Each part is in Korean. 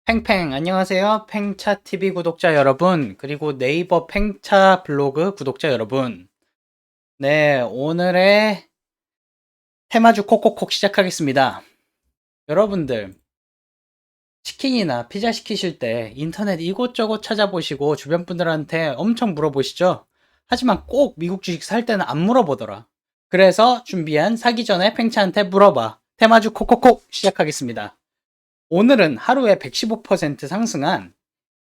팽팽, 안녕하세요. 팽차TV 구독자 여러분, 그리고 네이버 팽차 블로그 구독자 여러분. 네, 오늘의 테마주 콕콕콕 시작하겠습니다. 여러분들, 치킨이나 피자 시키실 때 인터넷 이곳저곳 찾아보시고 주변 분들한테 엄청 물어보시죠? 하지만 꼭 미국 주식 살 때는 안 물어보더라. 그래서 준비한 사기 전에 팽차한테 물어봐. 테마주 콕콕콕 시작하겠습니다. 오늘은 하루에 115% 상승한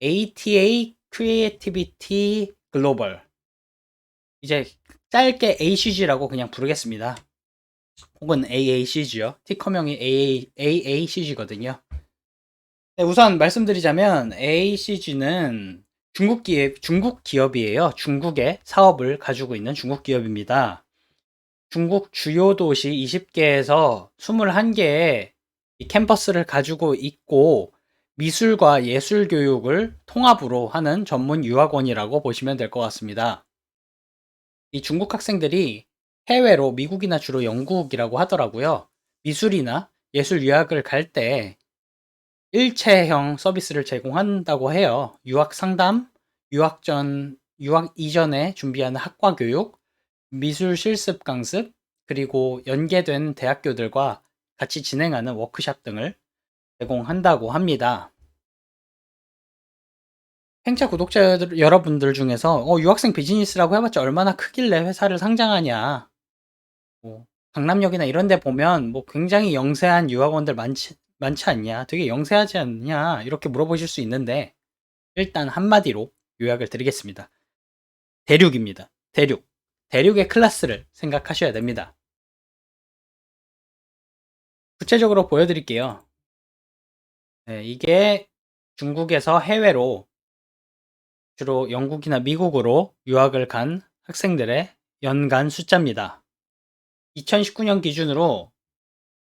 ATA 크리에이티비티 글로벌, 이제 짧게 ACG라고 그냥 부르겠습니다. 혹은 AACG요. 티커명이 AACG거든요. 네, 우선 말씀드리자면 AACG는 중국 기업이에요. 중국의 사업을 가지고 있는 중국 기업입니다. 중국 주요 도시 20개에서 21개의 캠퍼스를 가지고 있고, 미술과 예술 교육을 통합으로 하는 전문 유학원이라고 보시면 될 것 같습니다. 이 중국 학생들이 해외로, 미국이나 주로 영국이라고 하더라고요. 미술이나 예술 유학을 갈 때 일체형 서비스를 제공한다고 해요. 유학 상담, 유학 이전에 준비하는 학과 교육, 미술 실습 강습, 그리고 연계된 대학교들과 같이 진행하는 워크샵 등을 제공한다고 합니다. 행차 구독자 여러분들 중에서 유학생 비즈니스라고 해봤자 얼마나 크길래 회사를 상장하냐, 뭐 강남역이나 이런 데 보면 뭐 굉장히 영세한 유학원들 많지 않냐, 되게 영세하지 않냐, 이렇게 물어보실 수 있는데, 일단 한마디로 요약을 드리겠습니다. 대륙입니다. 대륙의 클래스를 생각하셔야 됩니다. 구체적으로 보여드릴게요. 네, 이게 중국에서 해외로, 주로 영국이나 미국으로 유학을 간 학생들의 연간 숫자입니다. 2019년 기준으로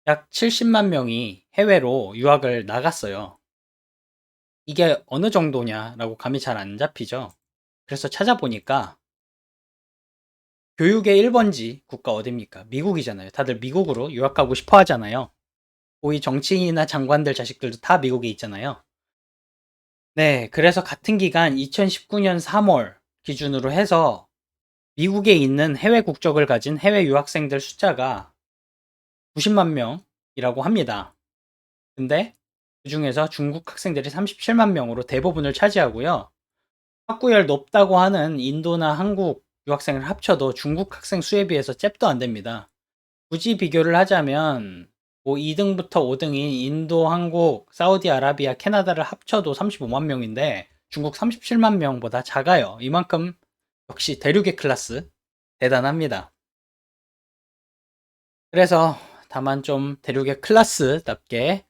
약 70만 명이 해외로 유학을 나갔어요. 이게 어느 정도냐라고 감이 잘 안 잡히죠. 그래서 찾아보니까 교육의 1번지 국가 어딥니까? 미국이잖아요. 다들 미국으로 유학 가고 싶어 하잖아요. 고위 정치인이나 장관들 자식들도 다 미국에 있잖아요. 네, 그래서 같은 기간 2019년 3월 기준으로 해서 미국에 있는 해외 국적을 가진 해외 유학생들 숫자가 90만 명이라고 합니다. 근데 그중에서 중국 학생들이 37만 명으로 대부분을 차지하고요. 학구열 높다고 하는 인도나 한국 유학생을 합쳐도 중국 학생 수에 비해서 잽도 안 됩니다. 굳이 비교를 하자면 뭐 2등부터 5등인 인도, 한국, 사우디아라비아, 캐나다를 합쳐도 35만 명인데 중국 37만 명보다 작아요. 이만큼 역시 대륙의 클래스 대단합니다. 그래서 다만 좀 대륙의 클래스답게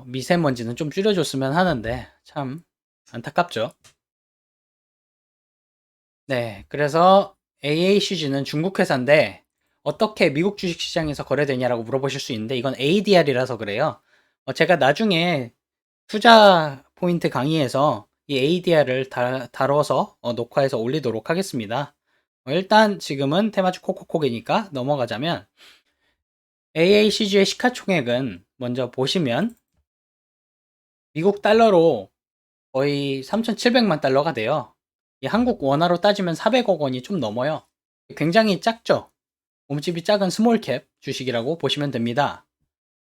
미세먼지는 좀 줄여줬으면 하는데 참 안타깝죠. 네, 그래서 AACG는 중국 회사인데 어떻게 미국 주식시장에서 거래되냐라고 물어보실 수 있는데, 이건 ADR이라서 그래요. 제가 나중에 투자 포인트 강의에서 이 ADR을 다뤄서 녹화해서 올리도록 하겠습니다. 일단 지금은 테마주 코코코게니까 넘어가자면, AACG의 시가총액은 먼저 보시면 미국 달러로 거의 3,700만 달러가 돼요. 이 한국 원화로 따지면 400억 원이 좀 넘어요. 굉장히 작죠? 몸집이 작은 스몰캡 주식이라고 보시면 됩니다.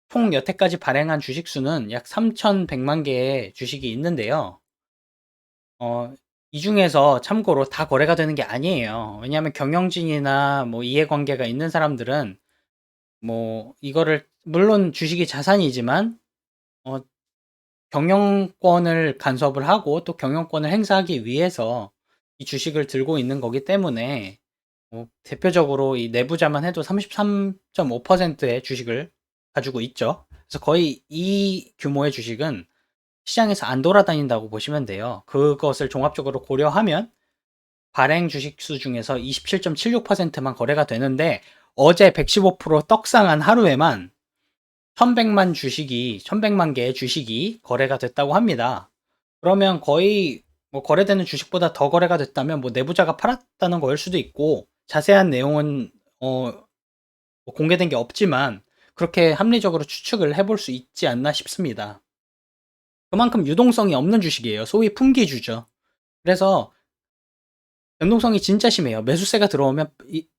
총 여태까지 발행한 주식 수는 약 3,100만 개의 주식이 있는데요. 이 중에서 참고로 다 거래가 되는 게 아니에요. 왜냐하면 경영진이나 뭐 이해관계가 있는 사람들은 뭐 이거를, 물론 주식이 자산이지만 어, 경영권을 간섭을 하고 또 경영권을 행사하기 위해서 이 주식을 들고 있는 거기 때문에, 대표적으로 이 내부자만 해도 33.5%의 주식을 가지고 있죠. 그래서 거의 이 규모의 주식은 시장에서 안 돌아다닌다고 보시면 돼요. 그것을 종합적으로 고려하면 발행 주식수 중에서 27.76%만 거래가 되는데, 어제 115% 떡상한 하루에만 1100만 개의 주식이 거래가 됐다고 합니다. 그러면 거의 뭐 거래되는 주식보다 더 거래가 됐다면 뭐 내부자가 팔았다는 거일 수도 있고, 자세한 내용은 뭐 공개된 게 없지만 그렇게 합리적으로 추측을 해볼 수 있지 않나 싶습니다. 그만큼 유동성이 없는 주식이에요. 소위 품귀주죠. 그래서 변동성이 진짜 심해요. 매수세가 들어오면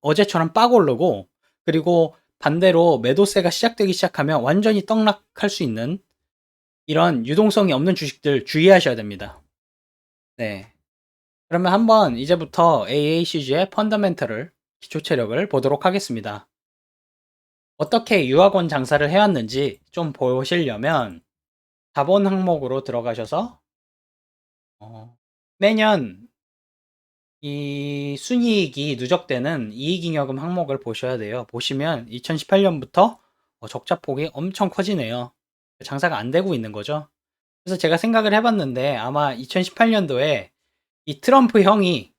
어제처럼 빡 오르고, 그리고 반대로 매도세가 시작되기 시작하면 완전히 떡락할 수 있는 이런 유동성이 없는 주식들 주의하셔야 됩니다. 네. 그러면 한번 이제부터 AACG의 펀더멘털을, 기초 체력을 보도록 하겠습니다. 어떻게 유학원 장사를 해왔는지 좀 보시려면 자본 항목으로 들어가셔서 매년 이 순이익이 누적되는 이익잉여금 항목을 보셔야 돼요. 보시면 2018년부터 적자폭이 엄청 커지네요. 장사가 안 되고 있는 거죠. 그래서 제가 생각을 해봤는데 아마 2018년도에 이 트럼프 형이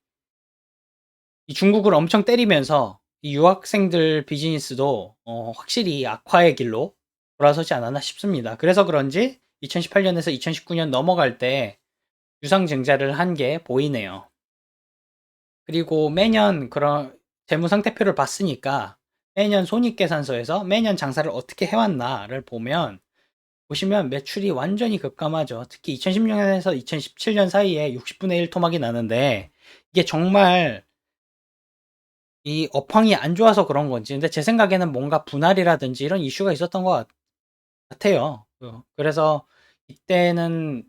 이 중국을 엄청 때리면서 이 유학생들 비즈니스도 확실히 악화의 길로 돌아서지 않았나 싶습니다. 그래서 그런지 2018년에서 2019년 넘어갈 때 유상증자를 한 게 보이네요. 그리고 매년 그런 재무상태표를 봤으니까 매년 손익계산서에서 매년 장사를 어떻게 해왔나를 보시면 매출이 완전히 급감하죠. 특히 2016년에서 2017년 사이에 60분의 1 토막이 나는데 이게 정말 이 업황이 안 좋아서 그런 건지, 근데 제 생각에는 뭔가 분할이라든지 이런 이슈가 있었던 것 같아요. 그래서 이때는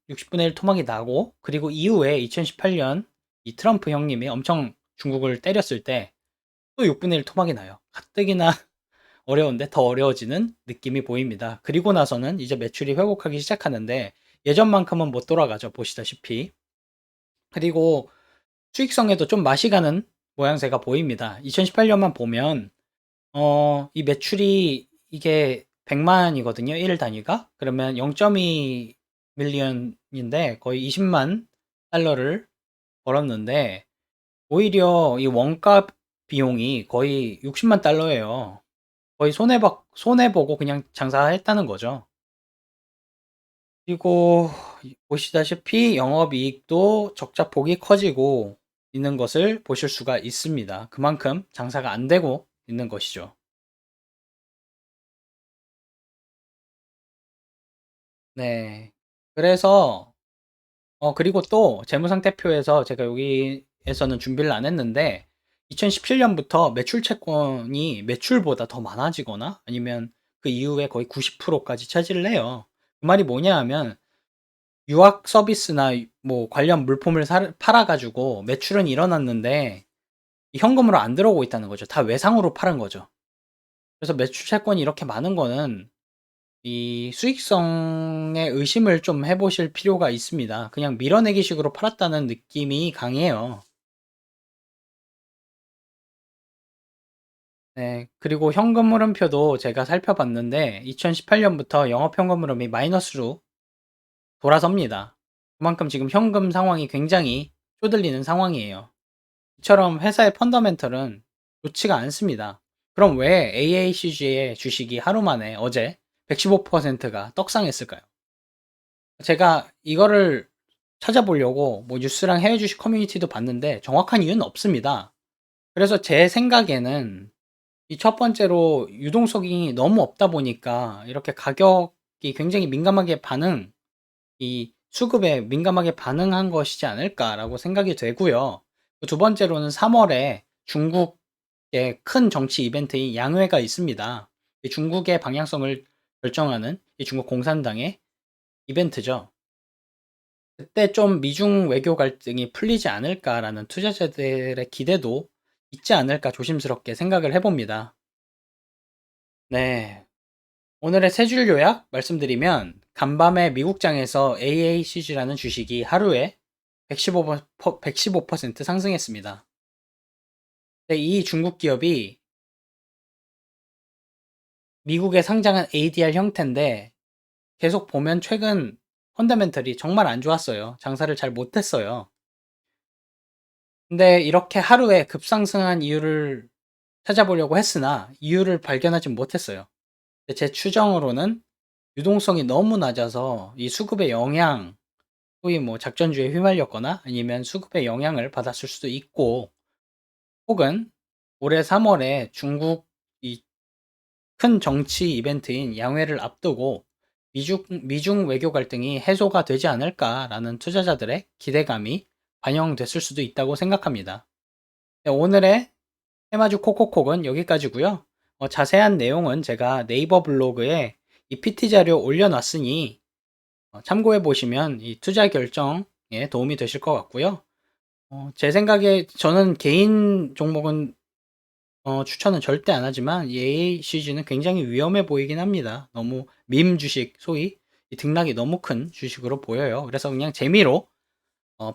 60분의 1 토막이 나고, 그리고 이후에 2018년 이 트럼프 형님이 엄청 중국을 때렸을 때 또 6분의 1 토막이 나요. 가뜩이나 어려운데 더 어려워지는 느낌이 보입니다. 그리고 나서는 이제 매출이 회복하기 시작하는데 예전만큼은 못 돌아가죠. 보시다시피. 그리고 수익성에도 좀 맛이 가는 모양새가 보입니다. 2018년만 보면 이 매출이 이게 100만이거든요. 1 단위가. 그러면 0.2 밀리언인데 거의 20만 달러를 벌었는데 오히려 이 원가 비용이 거의 60만 달러예요. 거의 손해보고 그냥 장사했다는 거죠. 그리고 보시다시피 영업이익도 적자폭이 커지고 있는 것을 보실 수가 있습니다. 그만큼 장사가 안 되고 있는 것이죠. 네. 그래서 그리고 또 재무상태표에서 제가 여기에서는 준비를 안 했는데 2017년부터 매출 채권이 매출보다 더 많아지거나 아니면 그 이후에 거의 90%까지 차지를 해요. 그 말이 뭐냐 하면 유학 서비스나 뭐 관련 물품을 팔아가지고 매출은 일어났는데 현금으로 안 들어오고 있다는 거죠. 다 외상으로 팔은 거죠. 그래서 매출 채권이 이렇게 많은 거는 이 수익성에 의심을 좀 해보실 필요가 있습니다. 그냥 밀어내기 식으로 팔았다는 느낌이 강해요. 네. 그리고 현금 흐름표도 제가 살펴봤는데 2018년부터 영업 현금 흐름이 마이너스로 돌아섭니다. 그만큼 지금 현금 상황이 굉장히 쪼들리는 상황이에요. 이처럼 회사의 펀더멘털은 좋지가 않습니다. 그럼 왜 AACG의 주식이 하루 만에 어제 115%가 떡상했을까요? 제가 이거를 찾아보려고 뭐 뉴스랑 해외 주식 커뮤니티도 봤는데 정확한 이유는 없습니다. 그래서 제 생각에는 이 첫 번째로 유동성이 너무 없다 보니까 이렇게 가격이 굉장히 민감하게 이 수급에 민감하게 반응한 것이지 않을까라고 생각이 되고요. 두 번째로는 3월에 중국의 큰 정치 이벤트인 양회가 있습니다. 이 중국의 방향성을 결정하는 이 중국 공산당의 이벤트죠. 그때 좀 미중 외교 갈등이 풀리지 않을까라는 투자자들의 기대도 있지 않을까 조심스럽게 생각을 해봅니다. 네. 오늘의 세 줄 요약 말씀드리면 간밤에 미국장에서 AACG라는 주식이 하루에 115% 상승했습니다. 네, 이 중국 기업이 미국에 상장한 ADR 형태인데 계속 보면 최근 펀더멘털이 정말 안 좋았어요. 장사를 잘 못했어요. 근데 이렇게 하루에 급상승한 이유를 찾아보려고 했으나 이유를 발견하지 못했어요. 제 추정으로는 유동성이 너무 낮아서 이 수급의 영향, 소위 뭐 작전주에 휘말렸거나 아니면 수급의 영향을 받았을 수도 있고, 혹은 올해 3월에 중국 이 큰 정치 이벤트인 양회를 앞두고 미중 외교 갈등이 해소가 되지 않을까라는 투자자들의 기대감이 반영됐을 수도 있다고 생각합니다. 네, 오늘의 테마주 코코콕은 여기까지고요. 자세한 내용은 제가 네이버 블로그에 이 PT 자료 올려놨으니 참고해 보시면 이 투자 결정에 도움이 되실 것 같고요. 제 생각에 저는 개인 종목은 추천은 절대 안 하지만 이 AACG는 굉장히 위험해 보이긴 합니다. 너무 밈 주식, 소위 이 등락이 너무 큰 주식으로 보여요. 그래서 그냥 재미로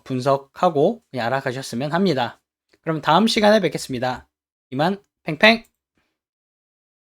분석하고 그냥 알아가셨으면 합니다. 그럼 다음 시간에 뵙겠습니다. 이만 팽팽!